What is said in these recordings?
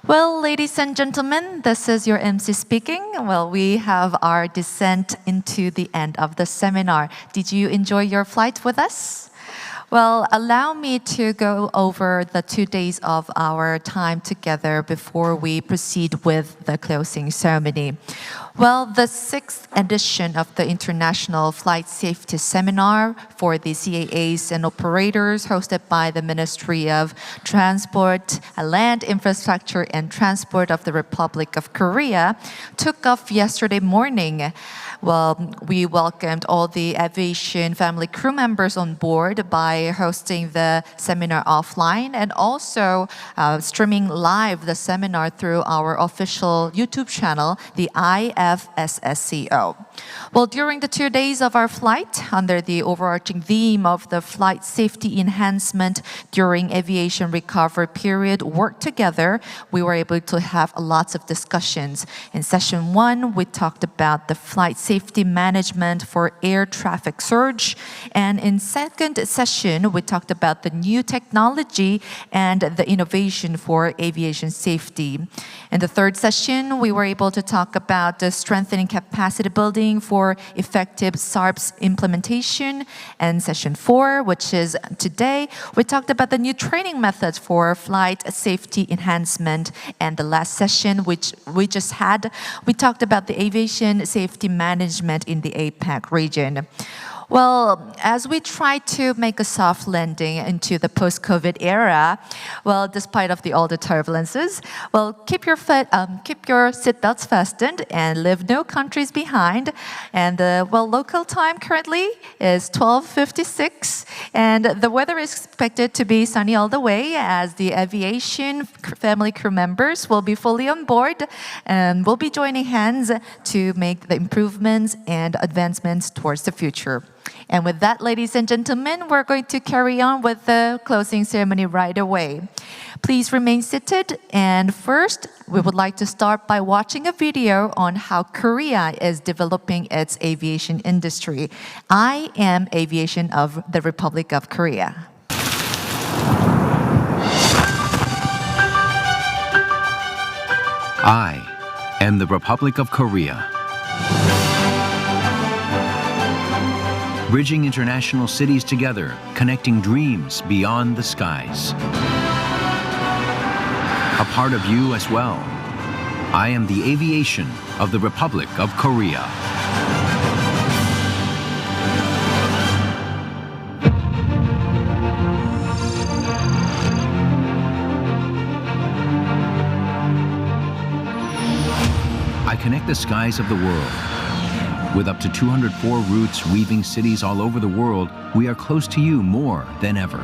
Well, ladies and gentlemen, this is your MC speaking. Well, we have our descent into the end of the seminar. Did you enjoy your flight with us? Well, allow me to go over the 2 days of our time together before we proceed with the closing ceremony. Well, the 6th edition of the International Flight Safety Seminar for the CAAs and operators hosted by the Ministry of Transport, Land Infrastructure and Transport of the Republic of Korea took off yesterday morning. Well, we welcomed all the aviation family crew members on board by hosting the seminar offline and also streaming live the seminar through our official YouTube channel, the IFSSCO. Well, during the 2 days of our flight, under the overarching theme of the flight safety enhancement during aviation recovery period, work together, we were able to have lots of discussions. In session 1, we talked about the flight safety management for air traffic surge. And in second session, we talked about the new technology and the innovation for aviation safety. In the third session, we were able to talk about the strengthening capacity building for effective SARPs implementation. And session 4, which is today, we talked about the new training methods for flight safety enhancement. And the last session, which we just had, we talked about the aviation safety management in the APAC region. Well, as we try to make a soft landing into the post-COVID era, well, despite of all the turbulences, well, keep your seatbelts fastened and leave no countries behind. And well, local time currently is 12:56, and the weather is expected to be sunny all the way as the aviation family crew members will be fully on board and will be joining hands to make the improvements and advancements towards the future. And with that, ladies and gentlemen, we're going to carry on with the closing ceremony right away. Please remain seated. And first, we would like to start by watching a video on how Korea is developing its aviation industry. I am Aviation of the Republic of Korea. I am the Republic of Korea. Bridging international cities together, connecting dreams beyond the skies. A part of you as well. I am the Aviation of the Republic of Korea. I connect the skies of the world. With up to 204 routes weaving cities all over the world, we are close to you more than ever.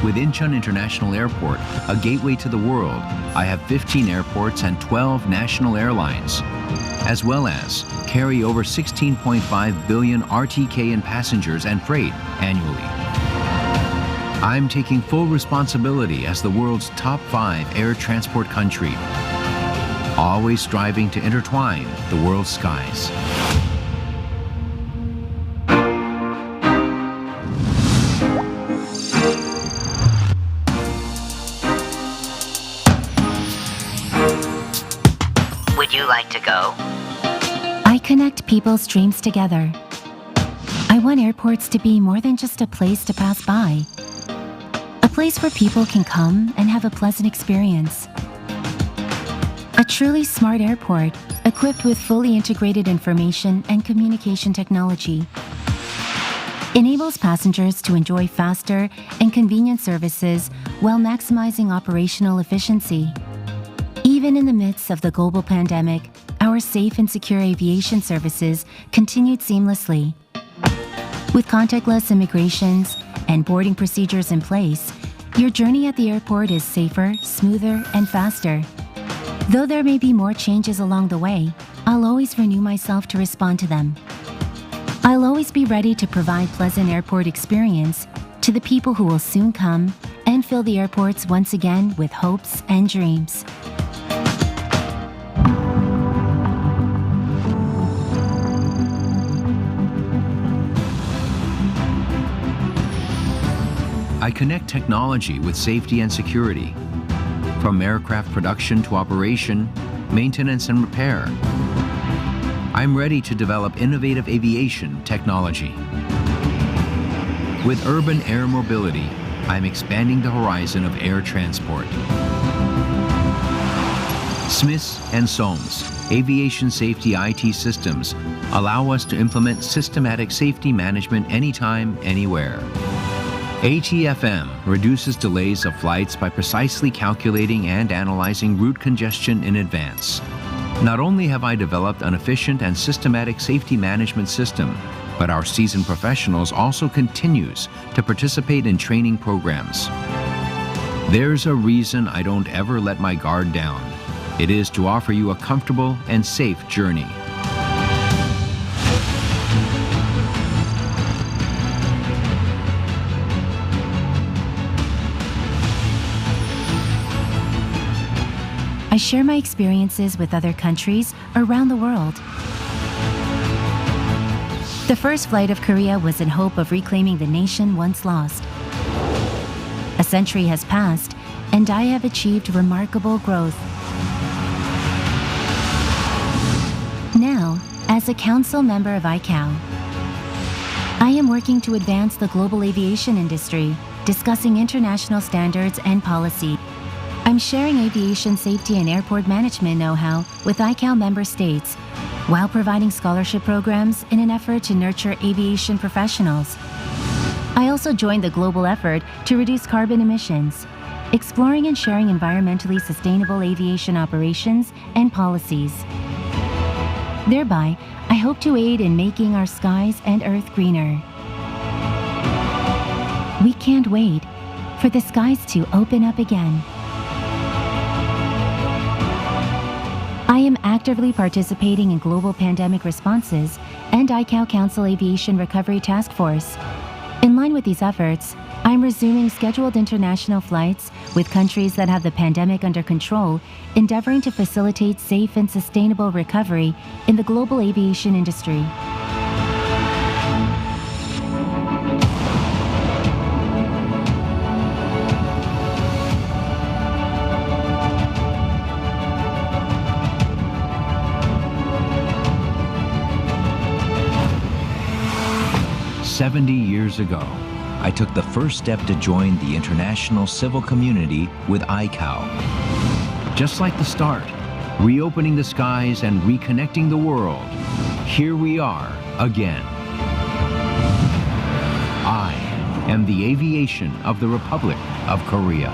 With Incheon International Airport, a gateway to the world, I have 15 airports and 12 national airlines, as well as carry over 16.5 billion RTK in passengers and freight annually. I'm taking full responsibility as the world's top 5 air transport country, always striving to intertwine the world's skies. Would you like to go? I connect people's dreams together. I want airports to be more than just a place to pass by. A place where people can come and have a pleasant experience. A truly smart airport, equipped with fully integrated information and communication technology, enables passengers to enjoy faster and convenient services while maximizing operational efficiency. Even in the midst of the global pandemic, our safe and secure aviation services continued seamlessly. With contactless immigrations and boarding procedures in place, your journey at the airport is safer, smoother, and faster. Though there may be more changes along the way, I'll always renew myself to respond to them. I'll always be ready to provide pleasant airport experience to the people who will soon come and fill the airports once again with hopes and dreams. I connect technology with safety and security. from aircraft production to operation, maintenance and repair. I'm ready to develop innovative aviation technology. With urban air mobility, I'm expanding the horizon of air transport. Smiths and Soames aviation safety IT systems allow us to implement systematic safety management anytime, anywhere. ATFM reduces delays of flights by precisely calculating and analyzing route congestion in advance. Not only have I developed an efficient and systematic safety management system, but our seasoned professionals also continues to participate in training programs. There's a reason I don't ever let my guard down. It is to offer you a comfortable and safe journey. I share my experiences with other countries around the world. The first flight of Korea was in hope of reclaiming the nation once lost. A century has passed, and I have achieved remarkable growth. Now, as a council member of ICAO, I am working to advance the global aviation industry, discussing international standards and policy. I'm sharing aviation safety and airport management know-how with ICAO member states, while providing scholarship programs in an effort to nurture aviation professionals. I also joined the global effort to reduce carbon emissions, exploring and sharing environmentally sustainable aviation operations and policies. Thereby, I hope to aid in making our skies and Earth greener. We can't wait for the skies to open up again. I am actively participating in global pandemic responses and ICAO Council Aviation Recovery Task Force. In line with these efforts, I'm resuming scheduled international flights with countries that have the pandemic under control, endeavoring to facilitate safe and sustainable recovery in the global aviation industry. "70 years ago, I took the first step to join the international civil community with ICAO. Just like the start, reopening the skies and reconnecting the world, here we are again. I am the aviation of the Republic of Korea."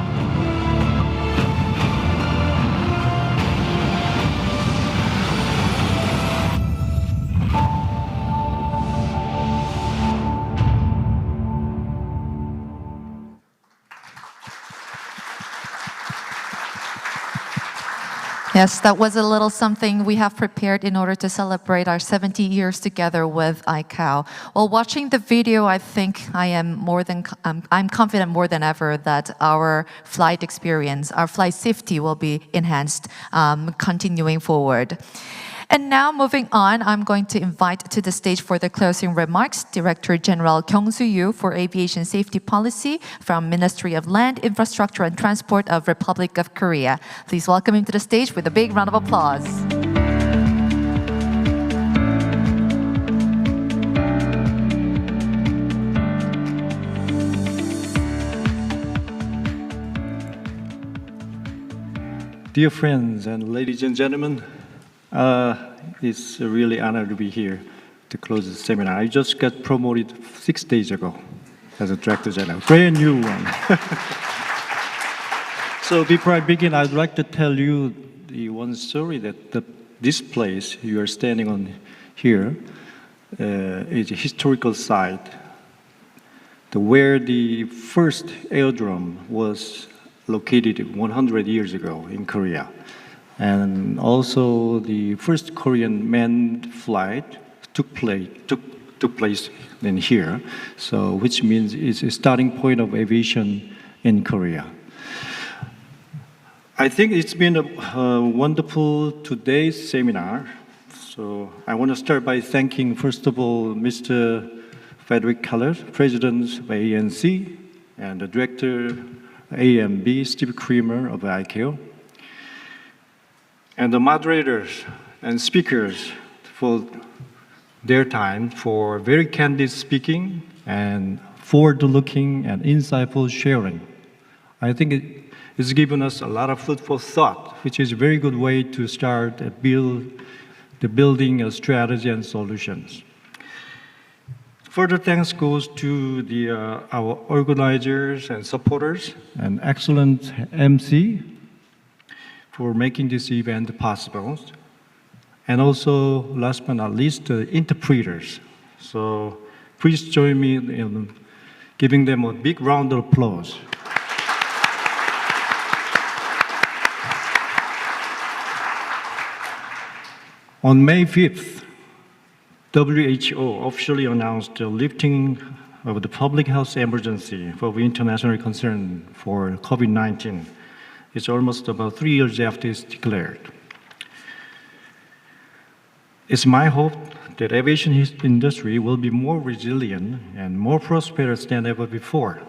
Yes, that was a little something we have prepared in order to celebrate our 70 years together with ICAO. While watching the video, I think I'm confident more than ever that our flight experience, our flight safety will be enhanced continuing forward. And now moving on, I'm going to invite to the stage for the closing remarks Director General Kyung Soo-yu for Aviation Safety Policy from Ministry of Land, Infrastructure and Transport of Republic of Korea. Please welcome him to the stage with a big round of applause. Dear friends and ladies and gentlemen, it's a really honor to be here to close the seminar. I just got promoted 6 days ago as a Director General, brand new one. So before I begin, I'd like to tell you the one story that this place you are standing on here is a historical site where the first aerodrome was located 100 years ago in Korea. And also the first Korean manned flight took place in here, so which means it's a starting point of aviation in Korea. I think it's been a wonderful today's seminar. So I want to start by thanking, first of all, Mr. Frederick Keller, President of ANC, and the Director A and B, Steve Creamer of ICAO, and the moderators and speakers for their time for very candid speaking and forward-looking and insightful sharing. I think it's given us a lot of food for thought, which is a very good way to start building a strategy and solutions. Further thanks goes to our organizers and supporters, and excellent MC for making this event possible. And also, last but not least, the interpreters. So please join me in giving them a big round of applause. On May 5th, WHO officially announced the lifting of the public health emergency for international concern for COVID-19. It's almost about 3 years after it's declared. It's my hope that aviation industry will be more resilient and more prosperous than ever before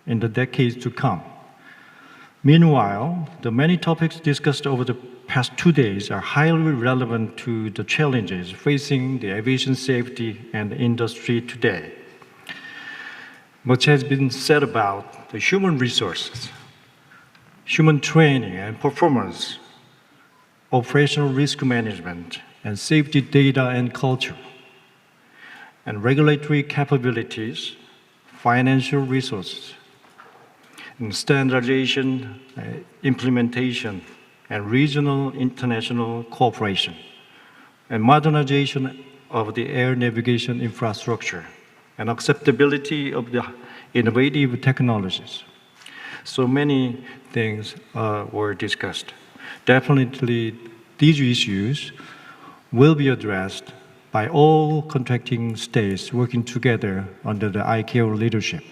in the decades to come. Meanwhile, the many topics discussed over the past 2 days are highly relevant to the challenges facing the aviation safety and the industry today. Much has been said about the human resources, human training and performance, operational risk management, and safety data and culture, and regulatory capabilities, financial resources, and standardization, implementation, and regional international cooperation, and modernization of the air navigation infrastructure, and acceptability of the innovative technologies. So many things were discussed. Definitely, these issues will be addressed by all contracting states working together under the ICAO leadership.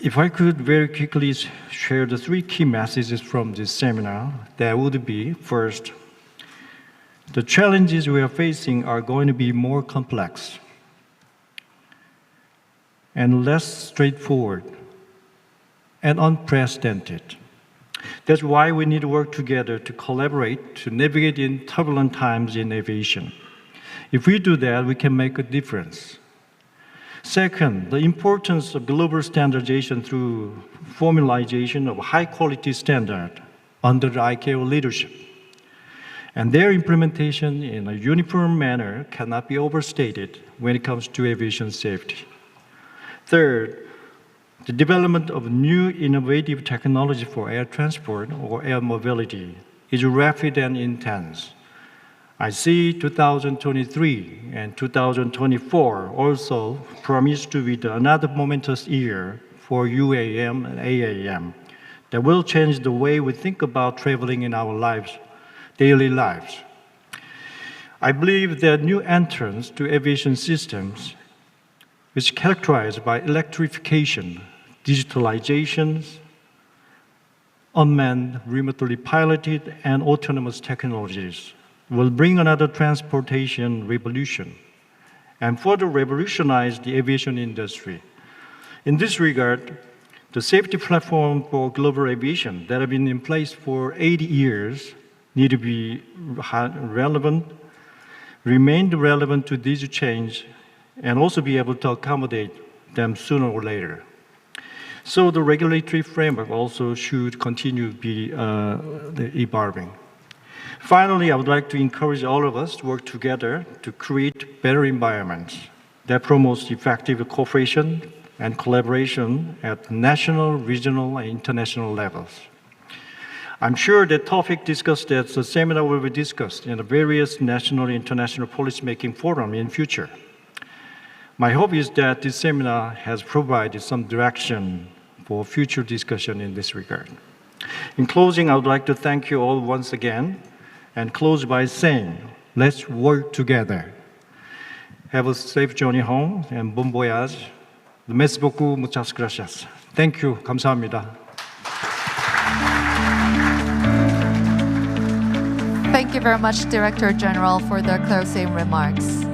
If I could very quickly share the 3 key messages from this seminar, that would be, first, the challenges we are facing are going to be more complex and less straightforward and unprecedented. That's why we need to work together to collaborate to navigate in turbulent times in aviation. If we do that, we can make a difference. Second, the importance of global standardization through formalization of high-quality standard under the ICAO leadership. And their implementation in a uniform manner cannot be overstated when it comes to aviation safety. Third, the development of new innovative technology for air transport or air mobility is rapid and intense. I see 2023 and 2024 also promise to be another momentous year for UAM and AAM that will change the way we think about traveling in our lives, daily lives. I believe that new entrants to aviation systems is characterized by electrification, digitalization, unmanned, remotely piloted, and autonomous technologies will bring another transportation revolution and further revolutionize the aviation industry. In this regard, the safety platform for global aviation that have been in place for 80 years need to be remain relevant to these change and also be able to accommodate them sooner or later. So the regulatory framework also should continue to be evolving. Finally, I would like to encourage all of us to work together to create better environments that promotes effective cooperation and collaboration at national, regional, and international levels. I'm sure the topic discussed at the seminar will be discussed in the various national and international policymaking forums in future. My hope is that this seminar has provided some direction for future discussion in this regard. In closing, I would like to thank you all once again and close by saying, let's work together. Have a safe journey home and bon voyage. Merci beaucoup, muchas gracias. Thank you, 감사합니다. Thank you very much, Director General, for the closing remarks.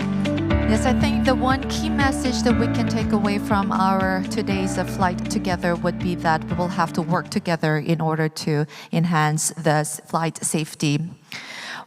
Yes, I think the one key message that we can take away from our today's flight together would be that we will have to work together in order to enhance the flight safety.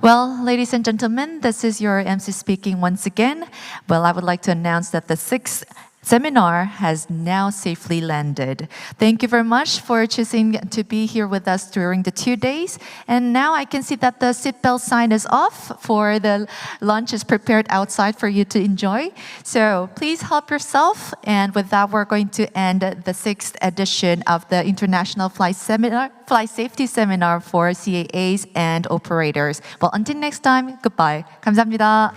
Well, ladies and gentlemen, this is your MC speaking once again. Well, I would like to announce that the 6th seminar has now safely landed. Thank you very much for choosing to be here with us during the 2 days. And now I can see that the seatbelt sign is off for the lunch is prepared outside for you to enjoy. So please help yourself. And with that, we're going to end the 6th edition of the International Flight Safety Seminar for CAAs and operators. Well, until next time, goodbye. 감사합니다.